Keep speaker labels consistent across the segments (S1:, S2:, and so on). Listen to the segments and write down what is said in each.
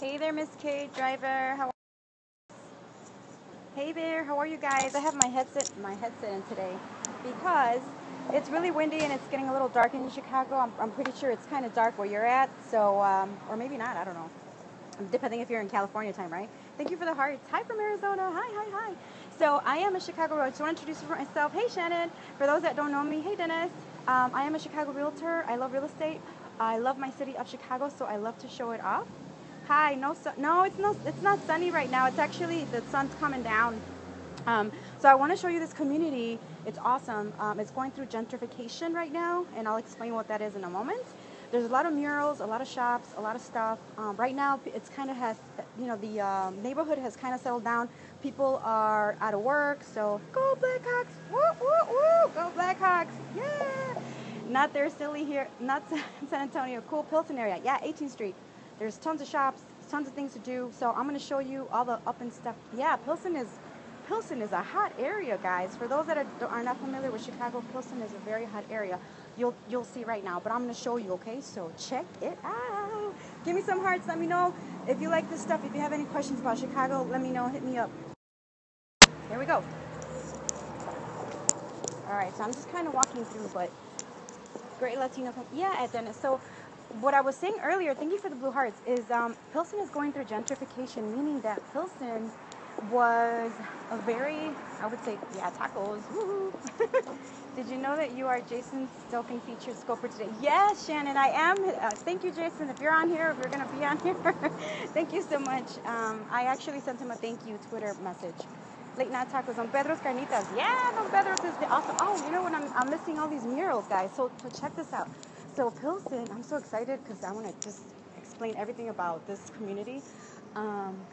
S1: Hey there, Miss Kate, driver. Hey there, how are you guys? I have my headset in today because it's really windy and it's getting a little dark in Chicago. I'm pretty sure it's kind of dark where you're at, so or maybe not. I don't know. Depending if you're in California time, right? Thank you for the hearts. Hi from Arizona. Hi. So I am a Chicago realtor. So I want to introduce myself. Hey Shannon. For those that don't know me, hey Dennis. I am a Chicago realtor. I love real estate. I love my city of Chicago, so I love to show it off. Hi. No, it's not sunny right now. It's actually the sun's coming down. So I want to show you this community. It's awesome. It's going through gentrification right now, and I'll explain what that is in a moment. There's a lot of murals, a lot of shops, a lot of stuff. Right now, it's kind of has, the neighborhood has kind of settled down. People are out of work, so go Blackhawks! Woo, woo, woo! Go Blackhawks! Yeah! Not there, silly here, not San Antonio. Cool Pilsen area. Yeah, 18th Street. There's tons of shops, tons of things to do. So I'm going to show you all the up and stuff. Yeah, Pilsen is a hot area, guys. For those that are not familiar with Chicago, Pilsen is a very hot area. You'll see right now, but I'm going to show you, okay? So check it out. Give me some hearts. Let me know if you like this stuff. If you have any questions about Chicago, let me know. Hit me up. Here we go. All right, so I'm just kind of walking through, but great Latino. Yeah, Dennis. So what I was saying earlier, thank you for the blue hearts, is Pilsen is going through gentrification, meaning that Pilsen was a very, I would say, yeah, tacos. Woo-hoo. Did you know that you are Jason's Silken featured scoper today? Yes, Shannon, I am. Thank you, Jason. If you're on here, if you're going to be on here, thank you so much. I actually sent him a thank you Twitter message. Late night tacos on Pedro's Carnitas. Yeah, Don Pedro's is awesome. Oh, you know what? I'm missing all these murals, guys. So check this out. So Pilsen, I'm so excited because I want to just explain everything about this community.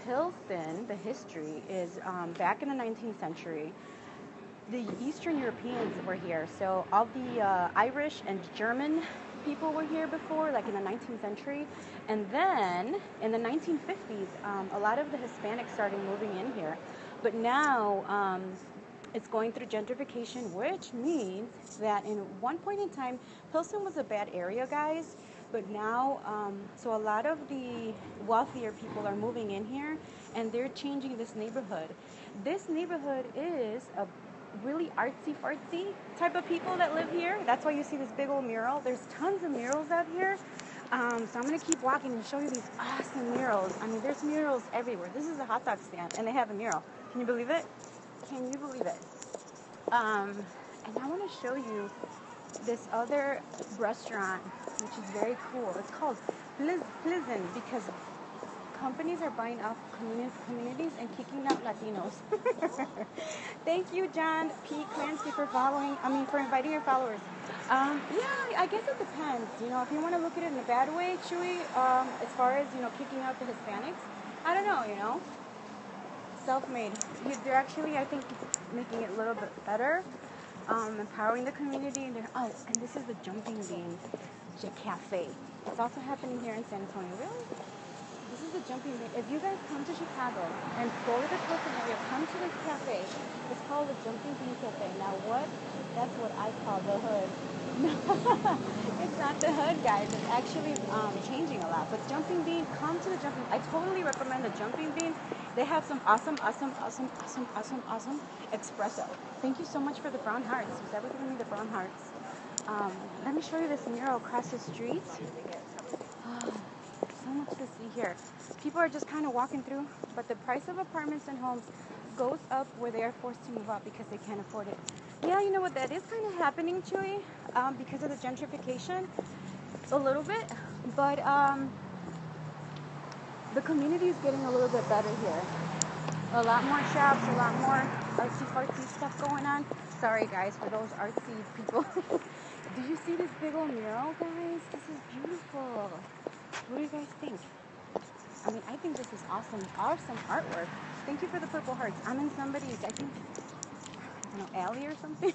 S1: Pilsen, the history is back in the 19th century. The Eastern Europeans were here, so all the Irish and German people were here before, like in the 19th century. And then in the 1950s, a lot of the Hispanics started moving in here. But now it's going through gentrification, which means that in one point in time, Pilsen was a bad area, guys. But now, so a lot of the wealthier people are moving in here, and they're changing this neighborhood. This neighborhood is a really artsy-fartsy type of people that live here. That's why you see this big old mural. There's tons of murals out here. So I'm going to keep walking and show you these awesome murals. I mean, there's murals everywhere. This is a hot dog stand, and they have a mural. Can you believe it? Can you believe it? And I want to show you this other restaurant, which is very cool. It's called Pleasant because companies are buying up communities and kicking out Latinos. Thank you, John P. Clancy, for inviting your followers. Yeah, I guess it depends. If you want to look at it in a bad way, Chewy, as far as, kicking out the Hispanics, I don't know, self-made. They're actually, I think, making it a little bit better, empowering the community. And this is the Jumping Bean Cafe. It's also happening here in San Antonio. Really? This is the Jumping Bean. If you guys come to Chicago and go to the Pilsen area, come to this cafe. It's called the Jumping Bean Cafe. Now that's what I call the hood. It's not the hood, guys. It's actually changing a lot. But Jumping Bean, come to the Jumping Bean. I totally recommend the Jumping Bean. They have some awesome espresso. Thank you so much for the brown hearts. Who's ever giving me the brown hearts? Let me show you this mural across the street. So much to see here. People are just kind of walking through, but the price of apartments and homes goes up where they are forced to move out because they can't afford it. Yeah, you know what, that is kind of happening, Chewy, because of the gentrification, a little bit, but the community is getting a little bit better here. A lot more shops, a lot more artsy-fartsy stuff going on. Sorry, guys, for those artsy people. Do you see this big old mural, guys? This is beautiful. What do you guys think? I mean, I think this is awesome artwork. Thank you for the purple hearts. I'm in somebody's, I think, I don't know, alley or something.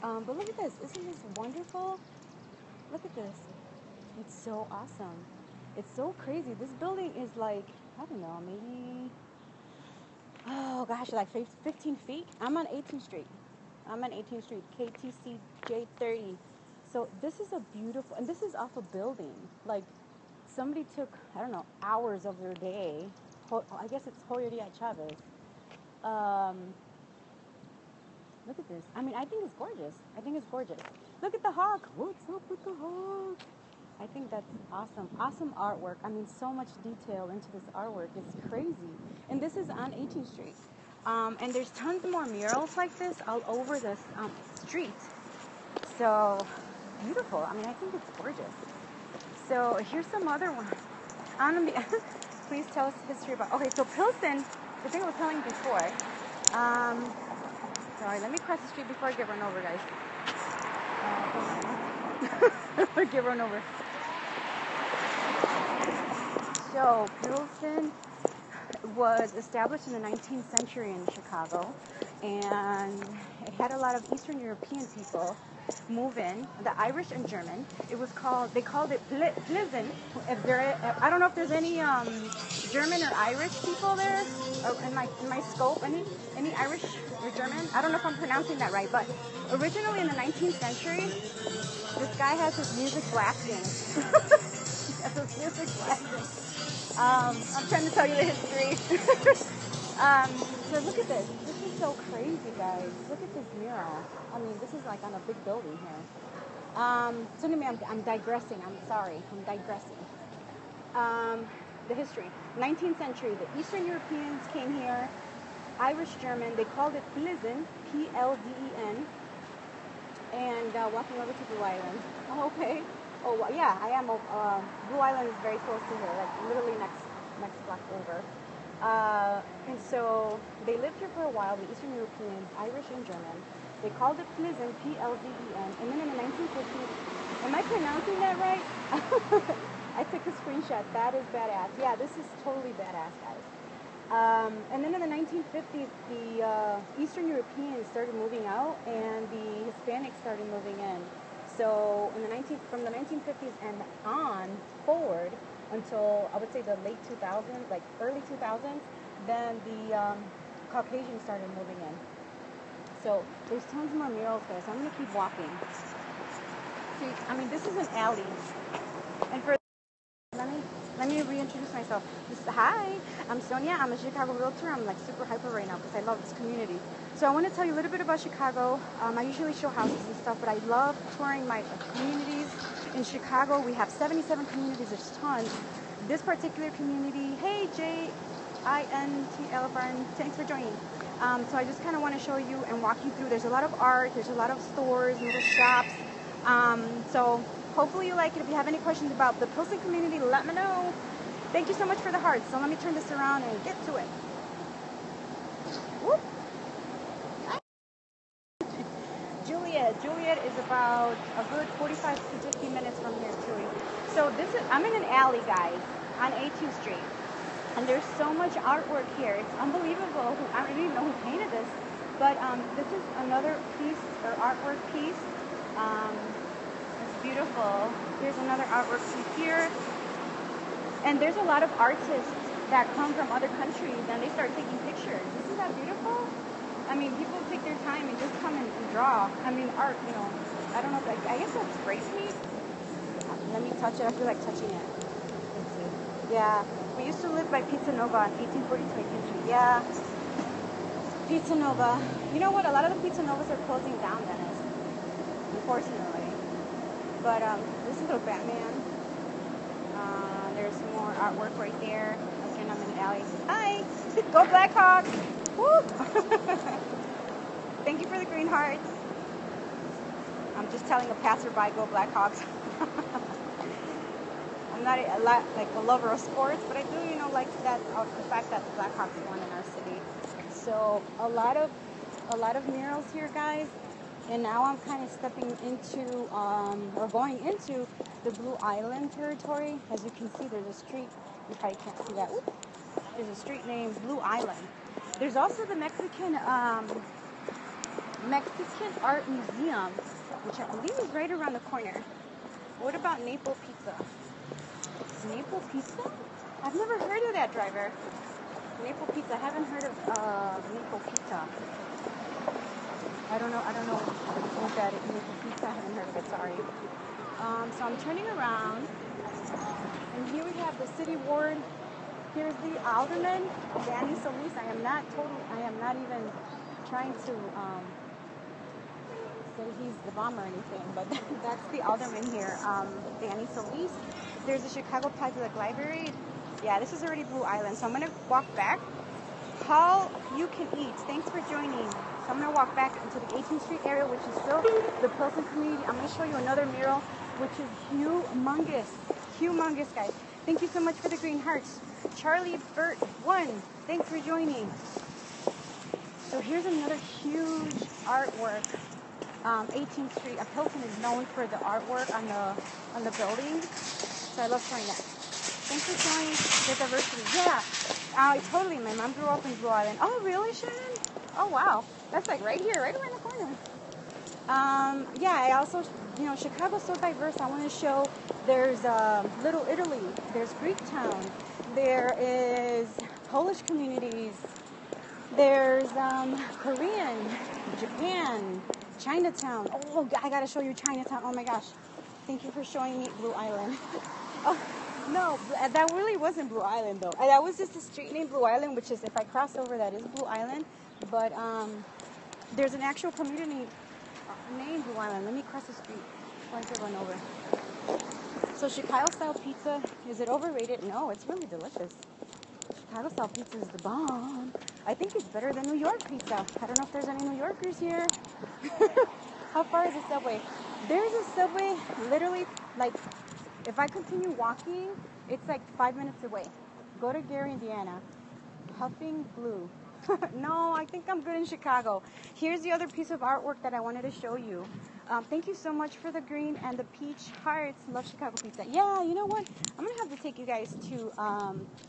S1: But look at this. Isn't this wonderful? Look at this. It's so awesome. It's so crazy. This building is like, I don't know, maybe, oh gosh, like 15 feet. I'm on 18th Street. KTCJ 30. So this is a beautiful, and this is off a building. Like, somebody took, I don't know, hours of their day. I guess it's Joya Chavez. Look at this. I mean, I think it's gorgeous. I think it's gorgeous. Look at the hawk. What's up with the hawk? I think that's awesome. Awesome artwork. I mean, so much detail into this artwork. It's crazy. And this is on 18th Street. And there's tons more murals like this all over this street. So beautiful. I mean, I think it's gorgeous. So here's some other ones. Please tell us history about. Okay, so Pilsen. The thing I was telling you before. Sorry, let me cross the street before I get run over, guys. Get run over. So Pilsen was established in the 19th century in Chicago, and it had a lot of Eastern European people move in, the Irish and German. They called it Pilsen. I don't know if there's any German or Irish people there in my scope. Any Irish or German? I don't know if I'm pronouncing that right, but originally in the 19th century, this guy has his music blasting. He has his music blasting. I'm trying to tell you the history. So look at this. This is so crazy, guys. Look at this mural. I mean, this is like on a big building here. So anyway, I'm digressing. I'm sorry. I'm digressing. The history. 19th century. The Eastern Europeans came here. Irish, German. They called it Pilsen. Plden. And walking over to Blue Island. Oh, okay. Oh, well, yeah, I am. Blue Island is very close to here, like literally next block over. And so they lived here for a while, the Eastern Europeans, Irish and German. They called it Pilsen, Plden. And then in the 1950s, am I pronouncing that right? I took a screenshot. That is badass. Yeah, this is totally badass, guys. And then in the 1950s, the Eastern Europeans started moving out, and the Hispanics started moving in. So from the 1950s and on forward until I would say the late 2000s, like early 2000s, then the Caucasians started moving in. So there's tons more murals there. So I'm gonna keep walking. See, I mean, this is an alley, and for let me reintroduce myself. Hi, I'm Sonia. I'm a Chicago realtor. I'm like super hyper right now because I love this community. So I want to tell you a little bit about Chicago. I usually show houses and stuff, but I love touring my communities. In Chicago, we have 77 communities. There's tons. This particular community, hey, JINTL, thanks for joining. So I just kind of want to show you and walk you through. There's a lot of art. There's a lot of stores, little shops. So hopefully you like it. If you have any questions about the Pilsen community, let me know. Thank you so much for the hearts. So let me turn this around and get to it. Whoop. Juliet is about a good 45 to 50 minutes from here too. So I'm in an alley, guys, on 18th Street. And there's so much artwork here. It's unbelievable. I don't even know who painted this. But this is another piece or artwork piece. It's beautiful. Here's another artwork piece here. And there's a lot of artists that come from other countries and they start taking pictures. Isn't that beautiful? I mean, people take their time and just come and draw. I mean, art, you know, I don't know, I guess that's spray paint. Let me touch it. I feel like touching it. Let's see. Yeah, we used to live by Pizza Nova on 1842 18th Street. Yeah, Pizza Nova. You know what? A lot of the Pizza Novas are closing down, Dennis, unfortunately. But this is a Batman. There's some more artwork right there. Again, I'm in the alley. Hi! Go Blackhawks! Woo! Thank you for the green hearts. I'm just telling a passerby, go Blackhawks. I'm not a lover of sports, but I do, you know, like that the fact that the Blackhawks won in our city. So a lot of murals here, guys. And now I'm kind of stepping into, or going into the Blue Island territory. As you can see, there's a street. You probably can't see that. Oops. There's a street named Blue Island. There's also the Mexican Art Museum, which I believe is right around the corner. What about Naples Pizza? Naples Pizza? I've never heard of that, driver. Naples Pizza. I haven't heard of Naples Pizza. I don't know what that is. Naples Pizza. I haven't heard of it. Sorry. So I'm turning around, and here we have the city ward. Here's the alderman, Danny Solis. I am not even trying to say he's the bomb or anything, but that's the alderman here, Danny Solis. There's the Chicago Public Library. Yeah, this is already Blue Island, so I'm gonna walk back. All you can eat. Thanks for joining. So I'm gonna walk back into the 18th Street area, which is still the Pilsen community. I'm gonna show you another mural, which is humongous, guys. Thank you so much for the green hearts. Charlie Burt 1, thanks for joining. So here's another huge artwork. 18th Street. Pilsen is known for the artwork on the building, so I love showing that. Thanks for showing the diversity. Yeah, totally. My mom grew up in Blue Island. Oh, really, Shannon? Oh, wow. That's like right here, right around the corner. Yeah, I also, Chicago's so diverse. I want to show there's Little Italy, there's Greek Town, there is Polish communities, there's Korean, Japan, Chinatown. Oh, I gotta show you Chinatown. Oh my gosh. Thank you for showing me Blue Island. Oh, no, that really wasn't Blue Island though. That was just a street named Blue Island, which is, if I cross over, that is Blue Island. But there's an actual community named Blue Island. Let me cross the street. I'm going to run over. So Chicago style pizza, is it overrated? No, it's really delicious. Chicago style pizza is the bomb. I think it's better than New York pizza. I don't know if there's any New Yorkers here. How far is the subway? There's a subway literally, like, if I continue walking, it's like 5 minutes away. Go to Gary, Indiana. Huffing Blue. No, I think I'm good in Chicago. Here's the other piece of artwork that I wanted to show you. Thank you so much for the green and the peach hearts. Love Chicago pizza. Yeah, you know what? I'm going to have to take you guys to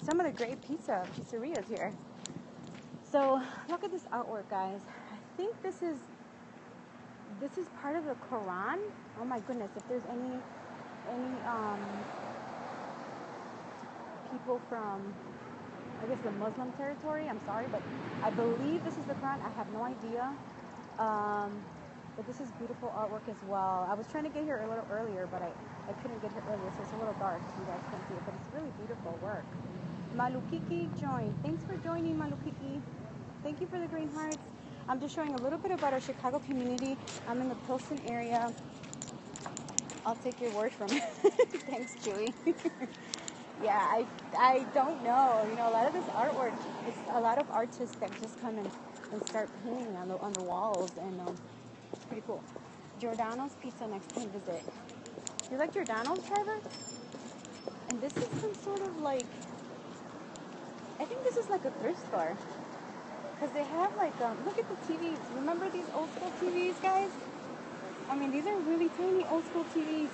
S1: some of the great pizzerias here. So look at this artwork, guys. I think this is part of the Quran. Oh my goodness, if there's any people from, I guess, the Muslim territory, I'm sorry, but I believe this is the Quran. I have no idea. But this is beautiful artwork as well. I was trying to get here a little earlier, but I couldn't get here earlier, so it's a little dark, so you guys can't see it, but it's really beautiful work. Malukiki joined. Thanks for joining, Malukiki. Thank you for the green hearts. I'm just showing a little bit about our Chicago community. I'm in the Pilsen area. I'll take your word from it. Thanks, Chewy. Yeah, I don't know. A lot of this artwork, it's a lot of artists that just come and start painting on the walls, and it's pretty cool. Giordano's Pizza next time visit. You like Giordano's, Trevor? And this is some sort of like, I think this is like a thrift store. Because they have like, look at the TVs. Remember these old school TVs, guys? I mean, these are really tiny old school TVs.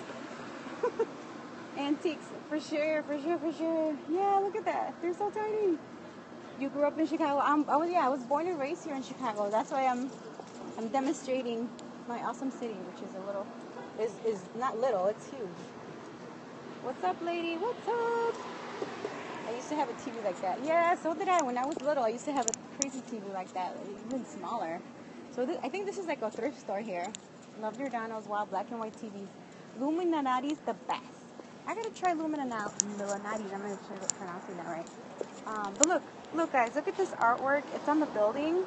S1: Antiques, for sure. Yeah, look at that. They're so tiny. You grew up in Chicago. I was born and raised here in Chicago. That's why I'm demonstrating my awesome city, which is is not little, it's huge. What's up, lady? What's up? I used to have a TV like that. Yeah, so did I. When I was little, I used to have a crazy TV like that, even smaller. So I think this is like a thrift store here. Love Giordano's wild black and white TVs. Luminari's the best. I gotta try Luminari's. I'm gonna try pronouncing that right. But look, guys, look at this artwork. It's on the building.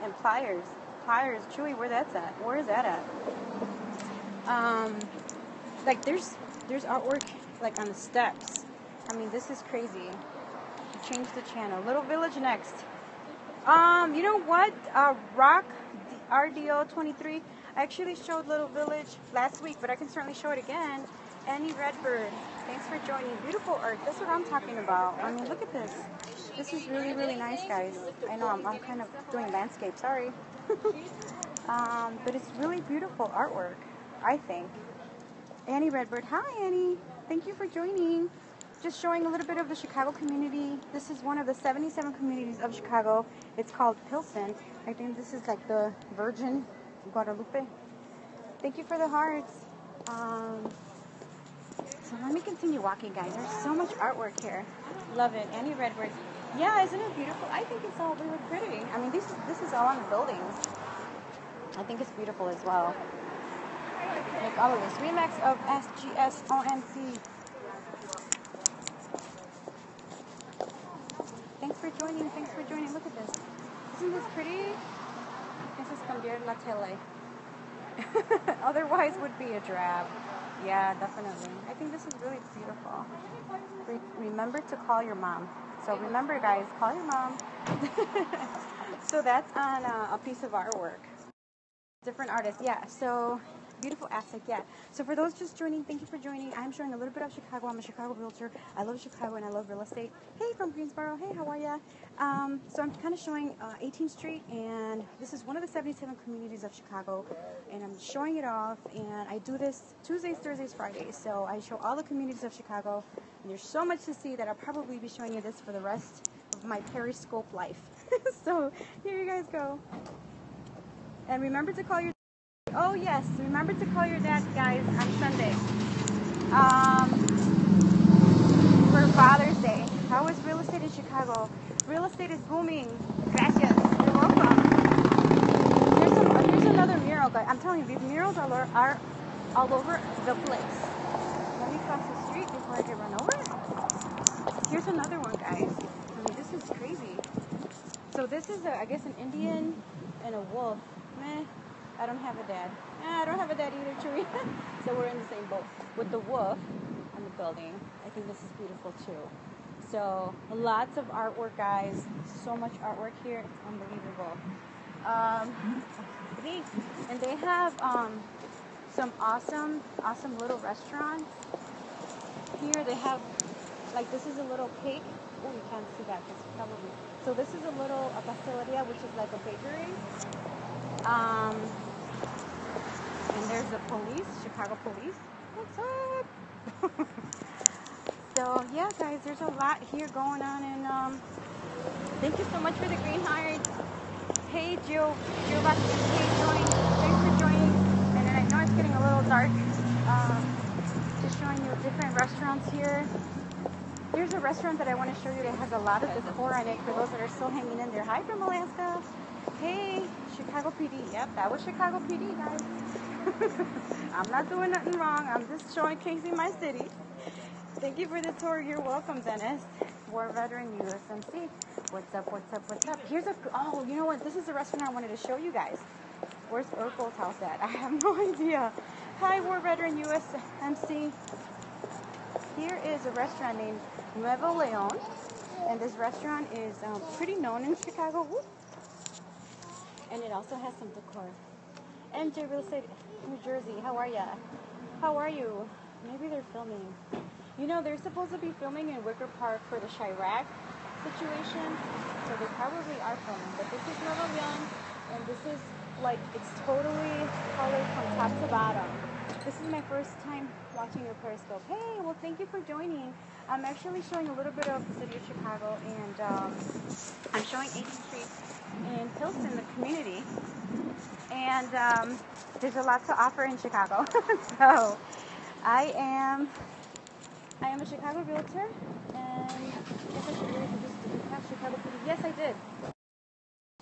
S1: And pliers, Chewy, where that's at? Where is that at? Like there's artwork like on the steps. I mean, this is crazy. Change the channel. Little Village next. You know what? Rock RDO 23. I actually showed Little Village last week, but I can certainly show it again. Annie Redbird, thanks for joining. Beautiful art. That's what I'm talking about. I mean, look at this. This is really, really nice, guys. I know I'm kind of doing landscape. Sorry. But it's really beautiful artwork, I think. Annie Redbird. Hi, Annie. Thank you for joining. Just showing a little bit of the Chicago community. This is one of the 77 communities of Chicago. It's called Pilsen. I think this is like the Virgin Guadalupe. Thank you for the hearts. So let me continue walking, guys. There's so much artwork here. Love it. Annie Redbird. Yeah, isn't it beautiful? I think it's all really pretty. I mean, this is all on the buildings. I think it's beautiful as well. Like all of this. Remix of SGSONC. Thanks for joining. Thanks for joining. Look at this. Isn't this pretty? This is cambiar la tele. Otherwise would be a drab. Yeah, definitely. I think this is really beautiful. Remember to call your mom. So remember, guys, call your mom. So that's on a piece of artwork. Different artists, yeah. So beautiful asset, yeah. So for those just joining, thank you for joining. I'm showing a little bit of Chicago. I'm a Chicago realtor. I love Chicago and I love real estate. Hey, from Greensboro. Hey, how are ya? So I'm kind of showing 18th Street, and this is one of the 77 communities of Chicago, and I'm showing it off. And I do this Tuesdays, Thursdays, Fridays. So I show all the communities of Chicago, and there's so much to see that I'll probably be showing you this for the rest of my Periscope life. So here you guys go. And remember to call your... Oh, yes. Remember to call your dad, guys, on Sunday. For Father's Day. How is real estate in Chicago? Real estate is booming. Gracias. You're welcome. Here's another mural, guys. I'm telling you, these murals are all over the place. Let me cross the street before I get run over. Here's another one, guys. I mean, this is crazy. So this is, I guess, an Indian and a wolf. Meh. I don't have a dad. I don't have a dad either, Chewy. So we're in the same boat. With the wolf on the building. I think this is beautiful too. So lots of artwork, guys. So much artwork here. It's unbelievable. And they have some awesome little restaurants. Here they have, like, this is a little cake. Oh, you can't see that. It's probably... So this is a little pasteleria, which is like a bakery. And there's the police, Chicago police. What's up? So yeah, guys, there's a lot here going on, and thank you so much for the green heart. Hey, Jill, hey, join. Thanks for joining. And then I know it's getting a little dark. Just showing you different restaurants here. Here's a restaurant that I want to show you that has a lot of decor on it for those that are still hanging in there. Hi from Alaska. Hey, Chicago PD. Yep, that was Chicago PD, guys. I'm not doing nothing wrong. I'm just showcasing my city. Thank you for the tour. You're welcome, Dennis. War veteran USMC. What's up, what's up, what's up? Here's a... Oh, you know what? This is the restaurant I wanted to show you guys. Where's Urkel's house at? I have no idea. Hi, War veteran USMC. Here is a restaurant named Nuevo Leon. And this restaurant is pretty known in Chicago. Woo. And it also has some decor. MJ Real Estate, New Jersey. How are ya? How are you? Maybe they're filming. You know, they're supposed to be filming in Wicker Park for the Chirac situation. So they probably are filming. But this is Nuevo Leon. And this is, like, it's totally colored from top to bottom. This is my first time watching your Periscope. Hey, well, thank you for joining. I'm actually showing a little bit of the city of Chicago, and I'm showing 18th Street in Pilsen, the community. And there's a lot to offer in Chicago. So I am a Chicago realtor, and I guess I should really have Chicago PD. Yes, I did.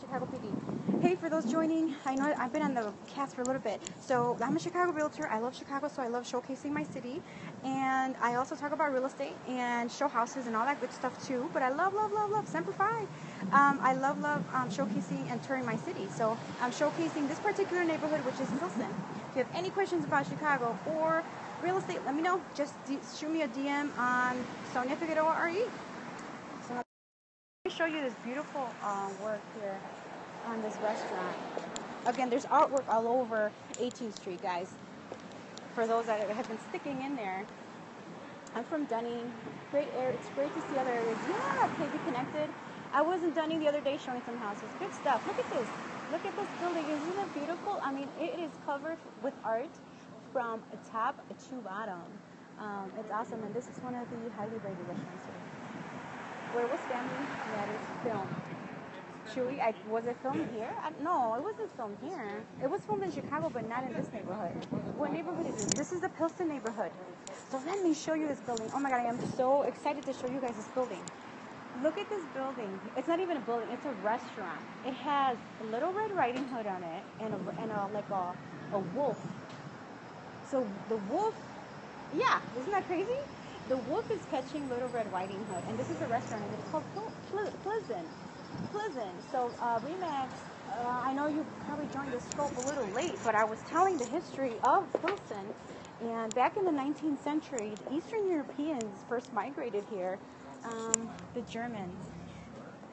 S1: Chicago PD. Hey, for those joining, I know I've been on the cast for a little bit. So I'm a Chicago realtor. I love Chicago, so I love showcasing my city. And I also talk about real estate and show houses and all that good stuff too. But I love Semper Fi. I love showcasing and touring my city. So I'm showcasing this particular neighborhood, which is Pilsen. If you have any questions about Chicago or real estate, let me know. Just shoot me a DM on Sonia Figueroa RE. So let me show you this beautiful work here on this restaurant. Again, there's artwork all over 18th Street, guys. For those that have been sticking in there. I'm from Dunning. Great area. It's great to see other areas. Yeah, KB Connected. I was in Dunning the other day showing some houses. Good stuff. Look at this. Look at this building. Isn't it beautiful? I mean, it is covered with art from top to bottom. It's awesome. And this is one of the highly rated restaurants here. Where was Family Matters filmed? Chewy, was it filmed here? No, it wasn't filmed here. It was filmed in Chicago, but not in this neighborhood. What neighborhood is this? This is the Pilsen neighborhood. So let me show you this building. Oh my God, I am so excited to show you guys this building. Look at this building. It's not even a building, it's a restaurant. It has a little Red Riding Hood on it and a wolf So the wolf, yeah, isn't that crazy? The wolf is catching Little Red Riding Hood, and this is a restaurant, and it's called Pleasant. So, Remax, I know you probably joined the scope a little late, but I was telling the history of Pilsen, and back in the 19th century, the Eastern Europeans first migrated here, the Germans,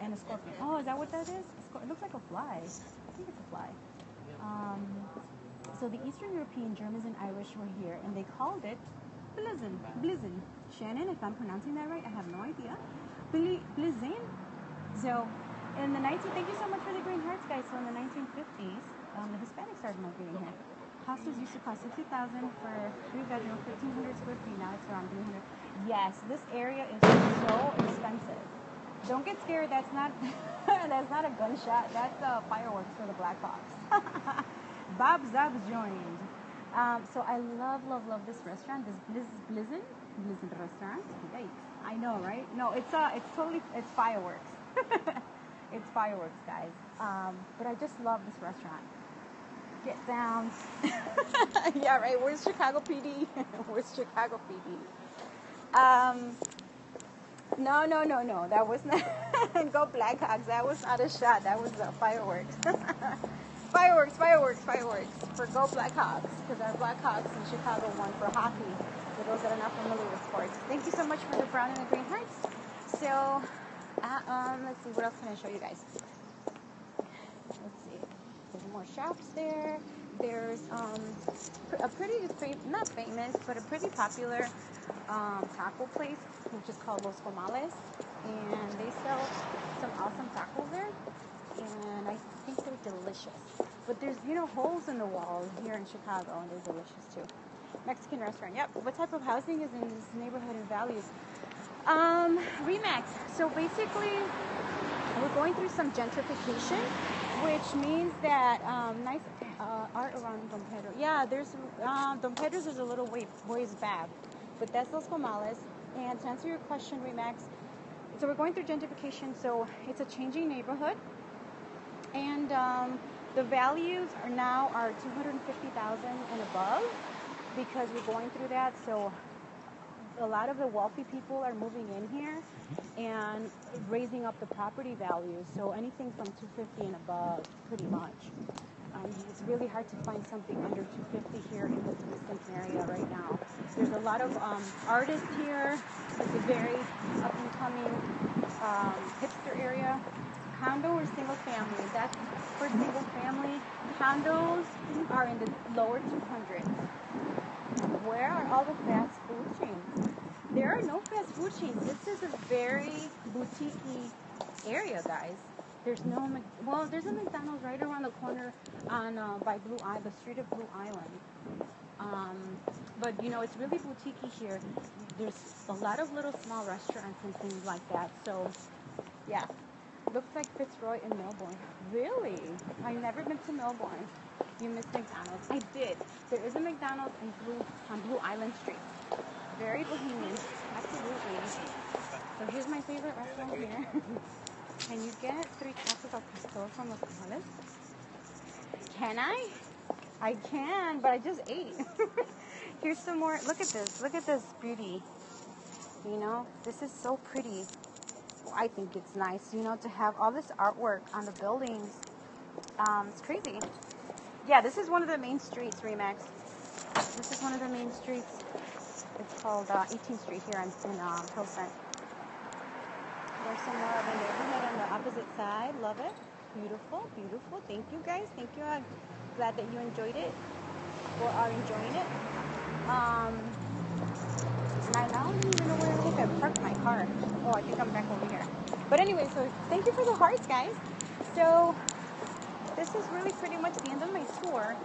S1: and a scorpion. Oh, is that what that is? It looks like a fly. I think it's a fly. So the Eastern European, Germans, and Irish were here, and they called it Blizzin. Shannon, if I'm pronouncing that right, I have no idea. Blizzin. So in the thank you so much for the green hearts, guys. So in the 1950s, the Hispanics started migrating here. Houses used to cost $60,000 for 3-bedroom, 1,500 square feet. Now it's around 300. Yes, this area is so expensive. Don't get scared. That's not that's not a gunshot. That's fireworks for the Blackhawks. Bob Zab's joined. So I love this restaurant. This Blizzin restaurant. Yikes! I know, right? No, it's fireworks. It's fireworks, guys. But I just love this restaurant. Get down. Yeah, right. Where's Chicago PD? Where's Chicago PD? No. That was not. Go Blackhawks. That was not a shot. That was fireworks. Fireworks for Go Blackhawks, because our Blackhawks in Chicago won for hockey, for those that are not familiar with sports. Thank you so much for the brown and the green hearts. So, let's see, what else can I show you guys? Let's see, there's more shops there. There's a pretty, not famous, but a pretty popular taco place, which is called Los Comales, and they sell some awesome tacos there. And I think they're delicious. But there's, holes in the wall here in Chicago, and they're delicious too. Mexican restaurant. Yep. What type of housing is in this neighborhood and values? Remax. So basically, we're going through some gentrification, which means that nice art around Don Pedro. Yeah, there's Don Pedro's is a little ways back, but that's Los Comales. And to answer your question, Remax, so we're going through gentrification. So it's a changing neighborhood. And the values are now $250,000 and above, because we're going through that. So a lot of the wealthy people are moving in here and raising up the property value. So anything from 250 and above, pretty much. It's really hard to find something under 250 here in this Houston area right now. There's a lot of artists here. It's a very up and coming hipster area. Condo or single family? That's for single family. Condos are in the lower 200s. Where are all the fast food chains? There are no fast food chains. This is a very boutique-y area, guys. There's there's a McDonald's right around the corner on by the street of Blue Island. But it's really boutique-y here. There's a lot of little small restaurants and things like that. So, yeah. Looks like Fitzroy in Melbourne. Really? I've never been to Melbourne. You missed McDonald's. I did. There is a McDonald's on Blue Island Street. Very bohemian. Absolutely. So here's my favorite restaurant here. Can you get 3 tacos al pastor from Los Comales? Can I? I can, but I just ate. Here's some more. Look at this. Look at this beauty. This is so pretty. I think it's nice, to have all this artwork on the buildings. It's crazy. Yeah, this is one of the main streets, Remax. This is one of the main streets. It's called 18th Street here in Pilsen. There's some more of the neighborhood on the opposite side. Love it. Beautiful. Thank you, guys. Thank you. I'm glad that you enjoyed it or are enjoying it. I don't even know where I parked my car. Oh, I think I'm back over here. But anyway, so thank you for the hearts, guys. So this is really pretty much the end of my tour.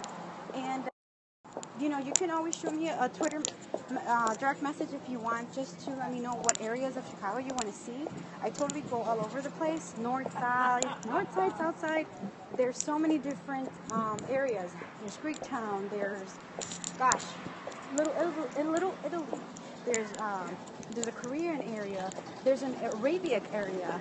S1: And, you can always shoot me a Twitter direct message if you want, just to let me know what areas of Chicago you want to see. I totally go all over the place. North side, south side. There's so many different areas. There's Greektown. There's, Little Italy. There's a Korean area. There's an Arabic area.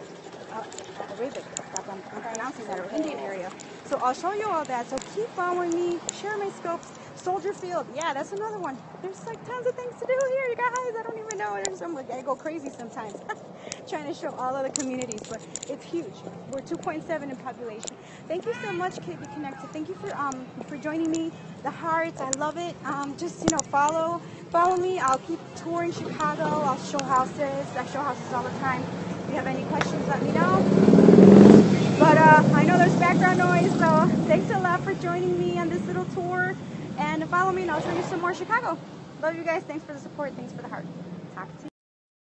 S1: Arabic, I'm pronouncing that, or Indian area. So I'll show you all that. So keep following me. Share my scopes. Soldier Field, yeah, that's another one. There's like tons of things to do here, you guys. I don't even know. I'm like, I go crazy sometimes trying to show all of the communities, but it's huge. We're 2.7 in population. Thank you so much, KB Connected. Thank you for joining me. The hearts, I love it. Just follow me. I'll keep touring Chicago. I'll show houses. I show houses all the time. If you have any questions, let me know. But I know there's background noise, so thanks a lot for joining me on this little tour. And follow me and I'll show you some more Chicago. Love you guys. Thanks for the support. Thanks for the heart. Talk to you.